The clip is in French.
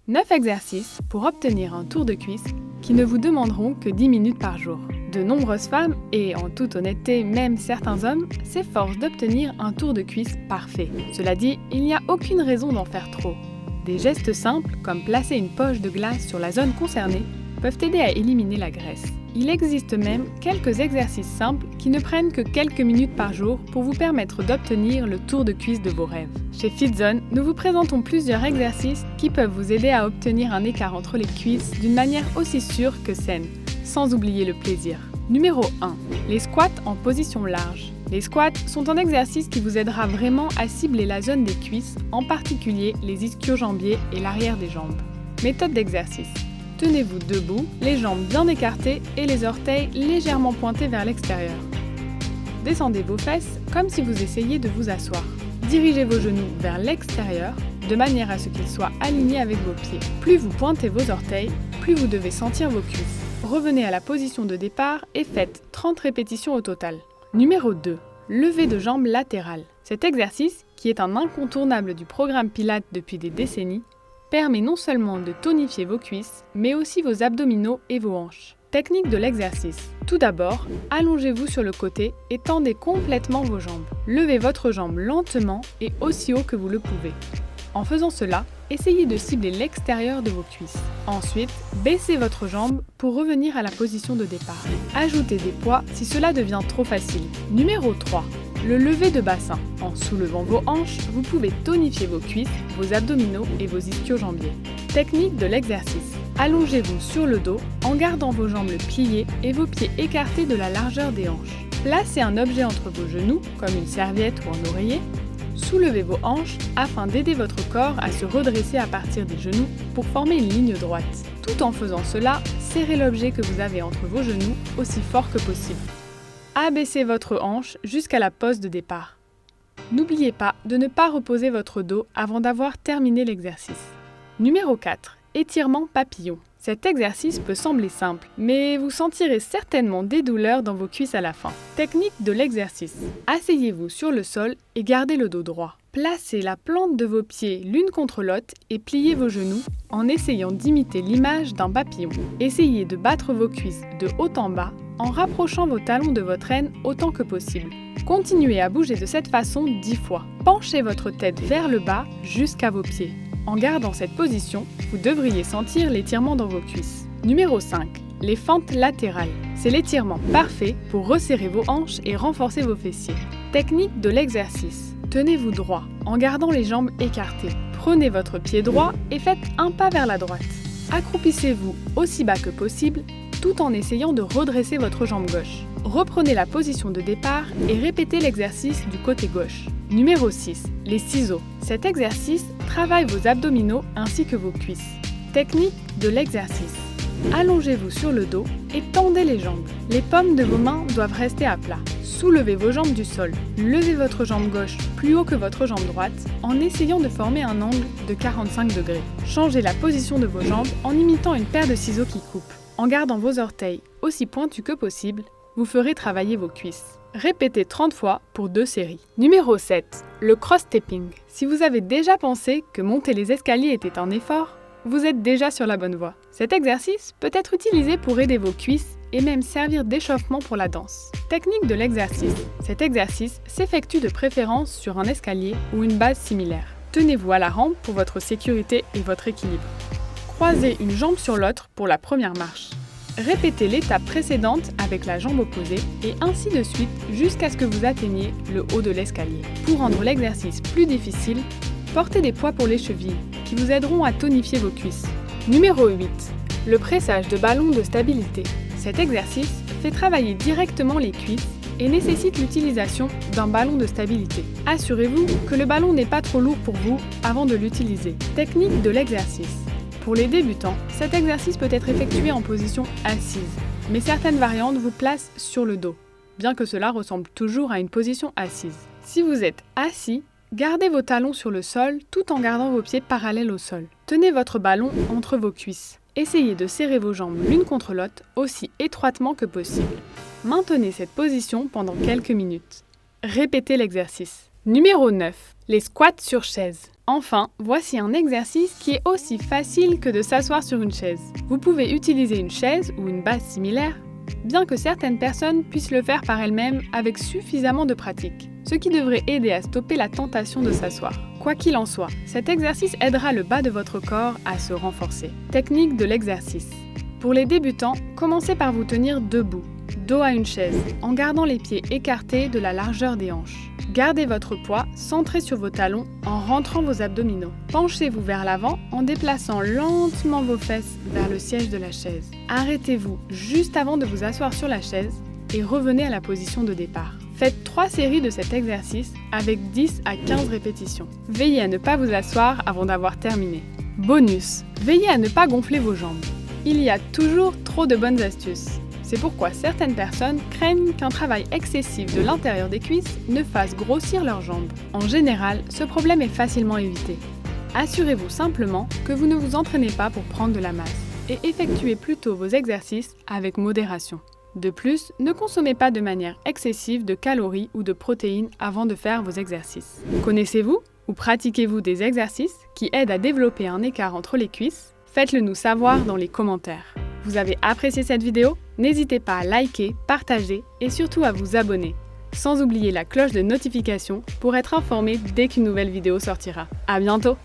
9 exercices pour obtenir un tour de cuisse qui ne vous demanderont que 10 minutes par jour. De nombreuses femmes, et en toute honnêteté même certains hommes, s'efforcent d'obtenir un tour de cuisse parfait. Cela dit, il n'y a aucune raison d'en faire trop. Des gestes simples, comme placer une poche de glace sur la zone concernée, peuvent aider à éliminer la graisse. Il existe même quelques exercices simples qui ne prennent que quelques minutes par jour pour vous permettre d'obtenir le tour de cuisse de vos rêves. Chez FitZone, nous vous présentons plusieurs exercices qui peuvent vous aider à obtenir un écart entre les cuisses d'une manière aussi sûre que saine, sans oublier le plaisir. Numéro 1. Les squats en position large. Les squats sont un exercice qui vous aidera vraiment à cibler la zone des cuisses, en particulier les ischio-jambiers et l'arrière des jambes. Méthode d'exercice. Tenez-vous debout, les jambes bien écartées et les orteils légèrement pointés vers l'extérieur. Descendez vos fesses comme si vous essayiez de vous asseoir. Dirigez vos genoux vers l'extérieur, de manière à ce qu'ils soient alignés avec vos pieds. Plus vous pointez vos orteils, plus vous devez sentir vos cuisses. Revenez à la position de départ et faites 30 répétitions au total. Numéro 2. Levée de jambes latérales. Cet exercice, qui est un incontournable du programme Pilates depuis des décennies, permet non seulement de tonifier vos cuisses, mais aussi vos abdominaux et vos hanches. Technique de l'exercice. Tout d'abord, allongez-vous sur le côté et tendez complètement vos jambes. Levez votre jambe lentement et aussi haut que vous le pouvez. En faisant cela, essayez de cibler l'extérieur de vos cuisses. Ensuite, baissez votre jambe pour revenir à la position de départ. Ajoutez des poids si cela devient trop facile. Numéro 3. Le lever de bassin. En soulevant vos hanches, vous pouvez tonifier vos cuisses, vos abdominaux et vos ischio-jambiers. Technique de l'exercice. Allongez-vous sur le dos en gardant vos jambes pliées et vos pieds écartés de la largeur des hanches. Placez un objet entre vos genoux, comme une serviette ou un oreiller. Soulevez vos hanches afin d'aider votre corps à se redresser à partir des genoux pour former une ligne droite. Tout en faisant cela, serrez l'objet que vous avez entre vos genoux aussi fort que possible. Abaissez votre hanche jusqu'à la pose de départ. N'oubliez pas de ne pas reposer votre dos avant d'avoir terminé l'exercice. Numéro 4. Étirement papillon. Cet exercice peut sembler simple, mais vous sentirez certainement des douleurs dans vos cuisses à la fin. Technique de l'exercice. Asseyez-vous sur le sol et gardez le dos droit. Placez la plante de vos pieds l'une contre l'autre et pliez vos genoux en essayant d'imiter l'image d'un papillon. Essayez de battre vos cuisses de haut en bas en rapprochant vos talons de votre aine autant que possible. Continuez à bouger de cette façon 10 fois. Penchez votre tête vers le bas jusqu'à vos pieds. En gardant cette position, vous devriez sentir l'étirement dans vos cuisses. Numéro 5. Les fentes latérales. C'est l'étirement parfait pour resserrer vos hanches et renforcer vos fessiers. Technique de l'exercice. Tenez-vous droit en gardant les jambes écartées. Prenez votre pied droit et faites un pas vers la droite. Accroupissez-vous aussi bas que possible tout en essayant de redresser votre jambe gauche. Reprenez la position de départ et répétez l'exercice du côté gauche. Numéro 6. Les ciseaux. Cet exercice travaille vos abdominaux ainsi que vos cuisses. Technique de l'exercice. Allongez-vous sur le dos et tendez les jambes. Les paumes de vos mains doivent rester à plat. Soulevez vos jambes du sol. Levez votre jambe gauche plus haut que votre jambe droite en essayant de former un angle de 45 degrés. Changez la position de vos jambes en imitant une paire de ciseaux qui coupe. En gardant vos orteils aussi pointus que possible, vous ferez travailler vos cuisses. Répétez 30 fois pour 2 séries. Numéro 7. Le cross-stepping. Si vous avez déjà pensé que monter les escaliers était un effort, vous êtes déjà sur la bonne voie. Cet exercice peut être utilisé pour aider vos cuisses et même servir d'échauffement pour la danse. Technique de l'exercice. Cet exercice s'effectue de préférence sur un escalier ou une base similaire. Tenez-vous à la rampe pour votre sécurité et votre équilibre. Croisez une jambe sur l'autre pour la première marche. Répétez l'étape précédente avec la jambe opposée et ainsi de suite jusqu'à ce que vous atteigniez le haut de l'escalier. Pour rendre l'exercice plus difficile, portez des poids pour les chevilles qui vous aideront à tonifier vos cuisses. Numéro 8. Le pressage de ballon de stabilité. Cet exercice fait travailler directement les cuisses et nécessite l'utilisation d'un ballon de stabilité. Assurez-vous que le ballon n'est pas trop lourd pour vous avant de l'utiliser. Technique de l'exercice. Pour les débutants, cet exercice peut être effectué en position assise, mais certaines variantes vous placent sur le dos, bien que cela ressemble toujours à une position assise. Si vous êtes assis, gardez vos talons sur le sol tout en gardant vos pieds parallèles au sol. Tenez votre ballon entre vos cuisses. Essayez de serrer vos jambes l'une contre l'autre aussi étroitement que possible. Maintenez cette position pendant quelques minutes. Répétez l'exercice. Numéro 9. Les squats sur chaise. Enfin, voici un exercice qui est aussi facile que de s'asseoir sur une chaise. Vous pouvez utiliser une chaise ou une base similaire, bien que certaines personnes puissent le faire par elles-mêmes avec suffisamment de pratique, ce qui devrait aider à stopper la tentation de s'asseoir. Quoi qu'il en soit, cet exercice aidera le bas de votre corps à se renforcer. Technique de l'exercice. Pour les débutants, commencez par vous tenir debout, dos à une chaise, en gardant les pieds écartés de la largeur des hanches. Gardez votre poids centré sur vos talons en rentrant vos abdominaux. Penchez-vous vers l'avant en déplaçant lentement vos fesses vers le siège de la chaise. Arrêtez-vous juste avant de vous asseoir sur la chaise et revenez à la position de départ. Faites 3 séries de cet exercice avec 10 à 15 répétitions. Veillez à ne pas vous asseoir avant d'avoir terminé. Bonus, veillez à ne pas gonfler vos jambes. Il y a toujours trop de bonnes astuces. C'est pourquoi certaines personnes craignent qu'un travail excessif de l'intérieur des cuisses ne fasse grossir leurs jambes. En général, ce problème est facilement évité. Assurez-vous simplement que vous ne vous entraînez pas pour prendre de la masse et effectuez plutôt vos exercices avec modération. De plus, ne consommez pas de manière excessive de calories ou de protéines avant de faire vos exercices. Connaissez-vous ou pratiquez-vous des exercices qui aident à développer un écart entre les cuisses? Faites-le nous savoir dans les commentaires. Vous avez apprécié cette vidéo? N'hésitez pas à liker, partager et surtout à vous abonner. Sans oublier la cloche de notification pour être informé dès qu'une nouvelle vidéo sortira. À bientôt!